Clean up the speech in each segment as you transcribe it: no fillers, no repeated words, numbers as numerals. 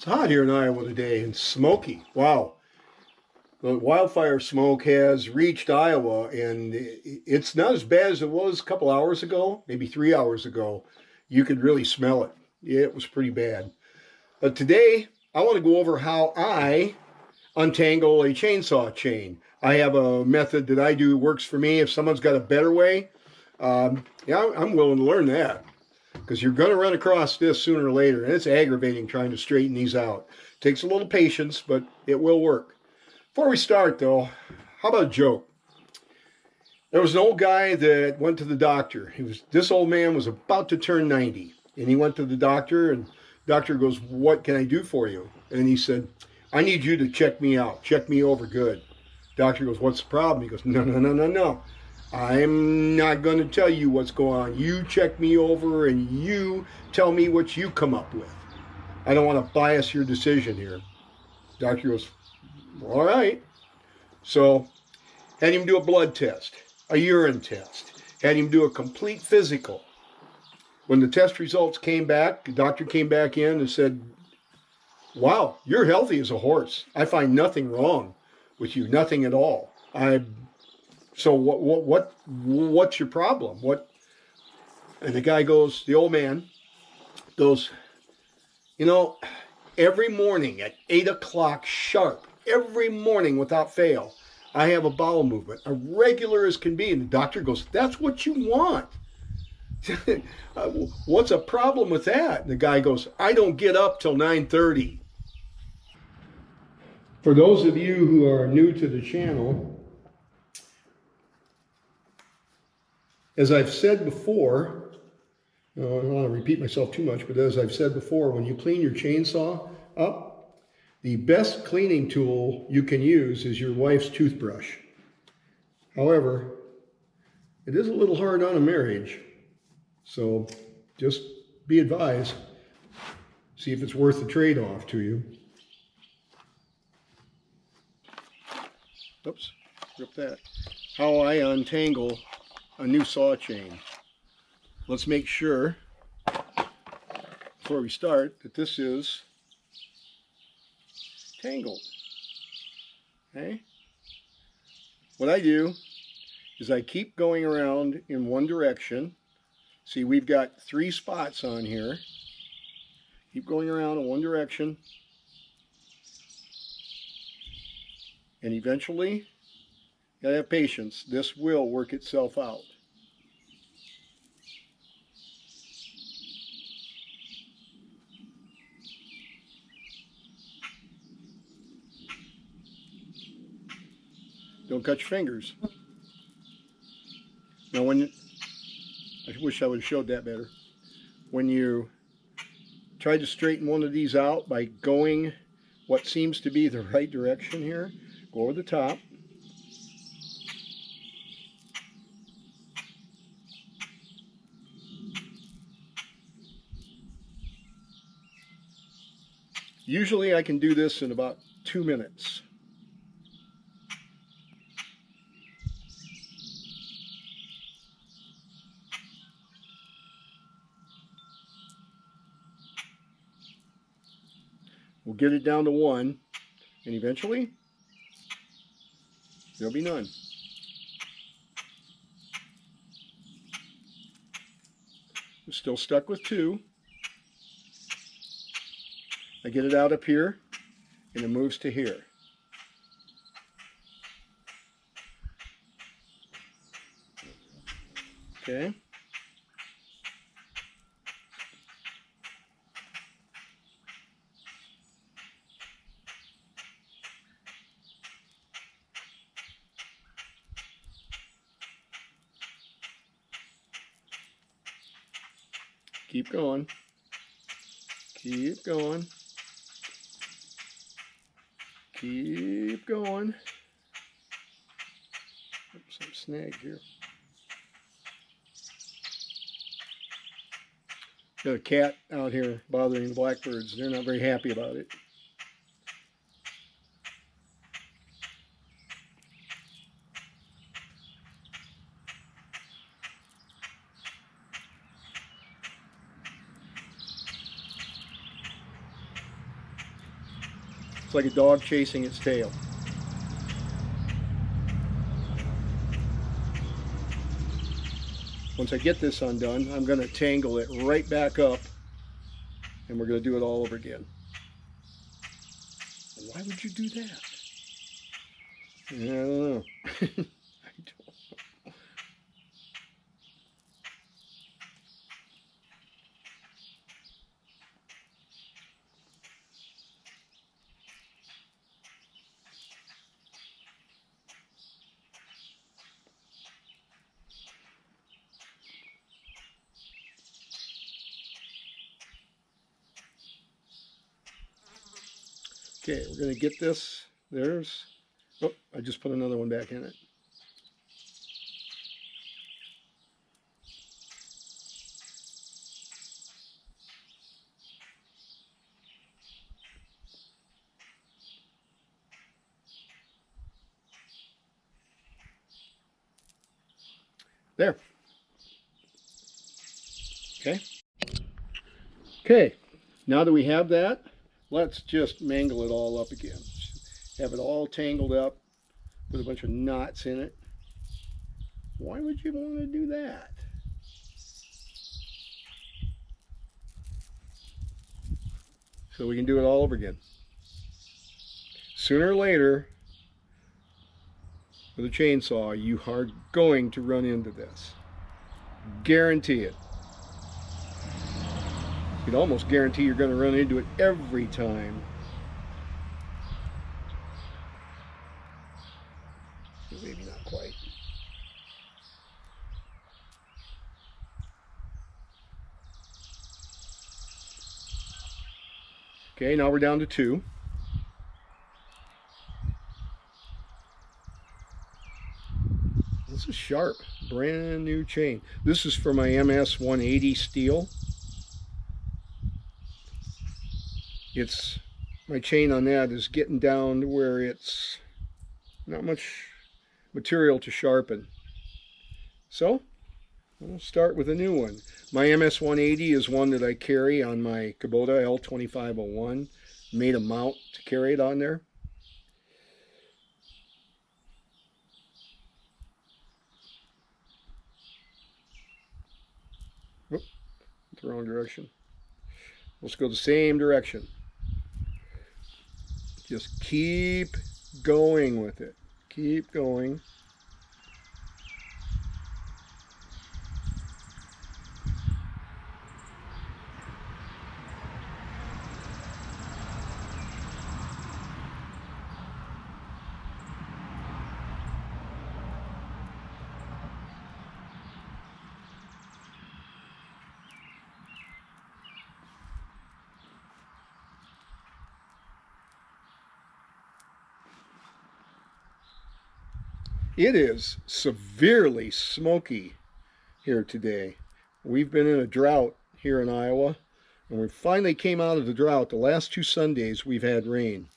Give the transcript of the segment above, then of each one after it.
It's hot here in Iowa today and smoky. Wow. The wildfire smoke has reached Iowa and it's not as bad as it was a couple hours ago, maybe 3 hours ago. You could really smell it. It was pretty bad. But today, I want to go over how I untangle a chainsaw chain. I have a method that I do works for me. If someone's got a better way, yeah, I'm willing to learn that. Because you're going to run across this sooner or later, and it's aggravating trying to straighten these out. Takes a little patience, but it will work. Before we start, though, how about a joke? There was an old guy that went to the doctor. This old man was about to turn 90, and he went to the doctor, and the doctor goes, "What can I do for you?" And he said, "I need you to check me out. Check me over good." Doctor goes, "What's the problem?" He goes, "No, no, no, no, no. I'm not going to tell you what's going on. You check me over and you tell me what you come up with. I don't want to bias your decision here." Doctor goes, "All right." So had him do a blood test, a urine test, had him do a complete physical. When the test results came back, the doctor came back in and said, "Wow, you're healthy as a horse. I find nothing wrong with you, nothing at all. So what's your problem? What?" And the guy goes, the old man goes, every morning at 8 o'clock sharp, every morning without fail, I have a bowel movement, a regular as can be." And the doctor goes, "That's what you want." "What's a problem with that?" And the guy goes, "I don't get up till 9:30. For those of you who are new to the channel, as I've said before, I don't want to repeat myself too much, but as I've said before, when you clean your chainsaw up, the best cleaning tool you can use is your wife's toothbrush. However, it is a little hard on a marriage, so just be advised. See if it's worth the trade-off to you. Oops, rip that. How I untangle a new saw chain. Let's make sure, before we start, that this is tangled. Okay? What I do is I keep going around in one direction. See, we've got 3 spots on here. Keep going around in one direction. And eventually, you gotta have patience. This will work itself out. Don't cut your fingers. Now I wish I would have showed that better. When you try to straighten one of these out by going what seems to be the right direction here, go over the top. Usually I can do this in about 2 minutes. We'll get it down to 1, and eventually there'll be none. I'm still stuck with 2. I get it out up here, and it moves to here. Okay. Keep going. Keep going. Keep going. Oops, I'm snagged here. Got a cat out here bothering the blackbirds. They're not very happy about it. It's like a dog chasing its tail. Once I get this undone, I'm going to tangle it right back up, and we're going to do it all over again. Why would you do that? I don't know. I don't know. Okay, we're going to get this. There's, oh, I just put another one back in it. There. Okay. Okay, now that we have that, let's just mangle it all up again. Have it all tangled up with a bunch of knots in it. Why would you want to do that? So we can do it all over again. Sooner or later, with a chainsaw, you are going to run into this. Guarantee it. You can almost guarantee you're going to run into it every time. Maybe not quite. Okay, now we're down to 2. This is sharp, brand new chain. This is for my MS 180 steel. It's, my chain on that is getting down to where it's not much material to sharpen. So we'll start with a new one. My MS 180 is one that I carry on my Kubota L2501. Made a mount to carry it on there. Oop, the wrong direction. Let's go the same direction. Just keep going with it. Keep going. It is severely smoky here today. We've been in a drought here in Iowa, and we finally came out of the drought. The last 2 Sundays we've had rain.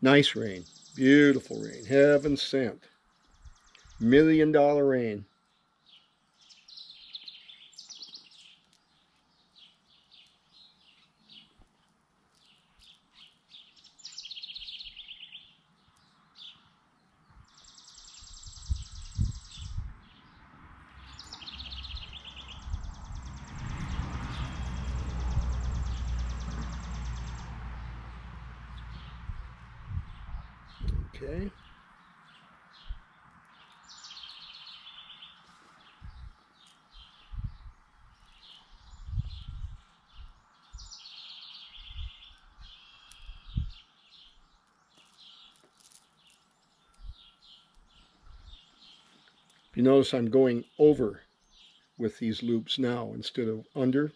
Nice rain, beautiful rain, heaven sent. $1 million rain. Okay. You notice I'm going over with these loops now instead of under.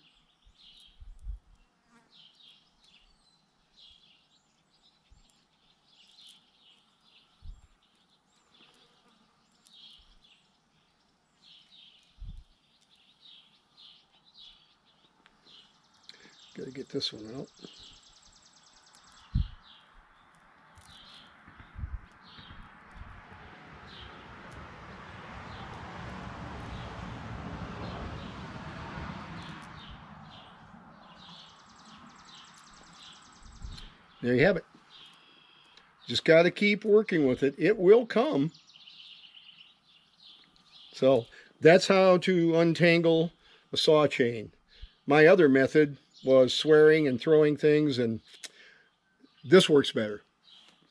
Gotta get this one out. there you have it. Just got to keep working with it. It will come. So that's how to untangle a saw chain. My other method was swearing and throwing things, and this works better.